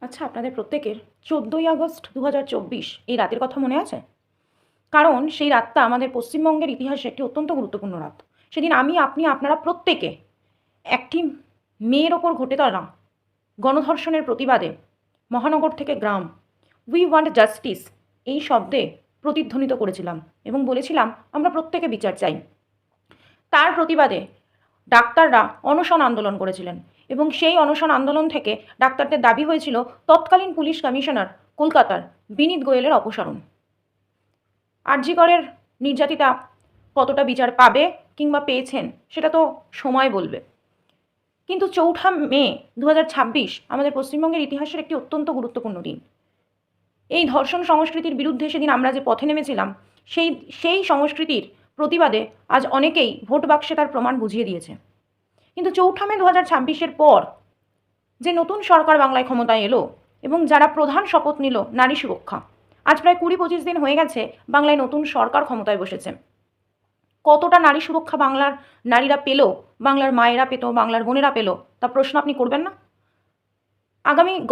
আচ্ছা, আপনাদের প্রত্যেকের 14ই আগস্ট 2024 এই রাতের কথা মনে আছে? কারণ সেই রাতটা আমাদের পশ্চিমবঙ্গের ইতিহাসে একটি অত্যন্ত গুরুত্বপূর্ণ রাত। সেদিন আমি, আপনি, আপনারা প্রত্যেকে একটি মেয়ের ওপর ঘটে চলা গণধর্ষণের প্রতিবাদে মহানগর থেকে গ্রাম উই ওয়ান্ট জাস্টিস এই শব্দে প্রতিধ্বনিত করেছিলাম এবং বলেছিলাম আমরা প্রত্যেকে বিচার চাই। তার প্রতিবাদে ডাক্তাররা অনশন আন্দোলন করেছিলেন এবং সেই অনশন আন্দোলন থেকে ডাক্তারদের দাবি হয়েছিল তৎকালীন পুলিশ কমিশনার কলকাতার বিনীত গোয়েলের অপসারণ। আরজি করের নির্যাতিতা কতটা বিচার পাবে কিংবা পেয়েছেন সেটা তো সময় বলবে। কিন্তু 4 মে 2026 আমাদের পশ্চিমবঙ্গের ইতিহাসের একটি অত্যন্ত গুরুত্বপূর্ণ দিন। এই ধর্ষণ সংস্কৃতির বিরুদ্ধে সেদিন আমরা যে পথে নেমেছিলাম সেই সেই সংস্কৃতির প্রতিবাদে আজ অনেকেই ভোট বাক্সে তার প্রমাণ বুঝিয়ে দিয়েছে। কিন্তু 4 মে 2026-এর পর যে নতুন সরকার বাংলায় ক্ষমতায় এলো এবং যারা প্রধান শপথ নিল নারী সুরক্ষা, আজ প্রায় 20-25 দিন হয়ে গেছে বাংলায় নতুন সরকার ক্ষমতায় বসেছে। কতটা নারী সুরক্ষা বাংলার নারীরা পেল, বাংলার মায়েরা পেত, বাংলার বোনেরা পেল, তা প্রশ্ন আপনি করবেন না?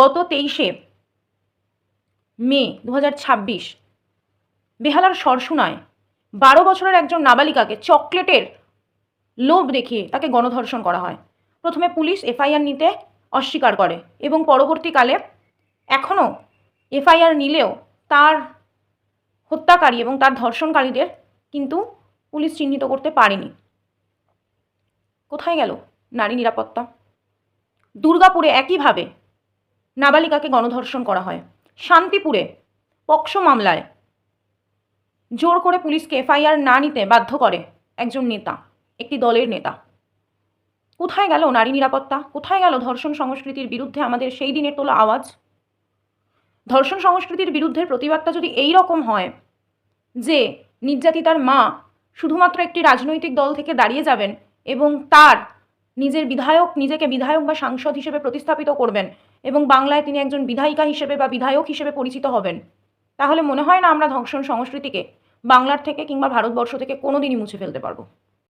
গত 23 মে 2026 বেহালার সরসুনায় 12 বছরের একজন নাবালিকাকে চকলেটের লোভ দেখিয়ে তাকে গণধর্ষণ করা হয়। প্রথমে পুলিশ এফআইআর নিতে অস্বীকার করে এবং পরবর্তীকালে এখনও এফআইআর নিলেও তার হত্যাকারী এবং তার ধর্ষণকারীদের কিন্তু পুলিশ চিহ্নিত করতে পারেনি। কোথায় গেল নারী নিরাপত্তা? দুর্গাপুরে একইভাবে নাবালিকাকে গণধর্ষণ করা হয়। শান্তিপুরে পক্সো মামলায় জোর করে পুলিশকে এফআইআর না নিতে বাধ্য করে একজন নেতা, একটি দলের নেতা। কোথায় গেল নারী নিরাপত্তা? কোথায় গেল ধর্ষণ সংস্কৃতির বিরুদ্ধে আমাদের সেই দিনের তোলা আওয়াজ? ধর্ষণ সংস্কৃতির বিরুদ্ধে প্রতিবাদটা যদি এই রকম হয় যে নির্যাতিতার মা শুধুমাত্র একটি রাজনৈতিক দল থেকে দাঁড়িয়ে যাবেন এবং তার নিজেকে বিধায়ক বা সাংসদ হিসেবে প্রতিস্থাপিত করবেন এবং বাংলায় তিনি একজন বিধায়িকা হিসেবে বা বিধায়ক হিসেবে পরিচিত হবেন, তাহলে মনে হয় না আমরা ধর্ষণ সংস্কৃতিকে বাংলার থেকে কিংবা ভারতবর্ষ থেকে কোনোদিনই মুছে ফেলতে পারবো।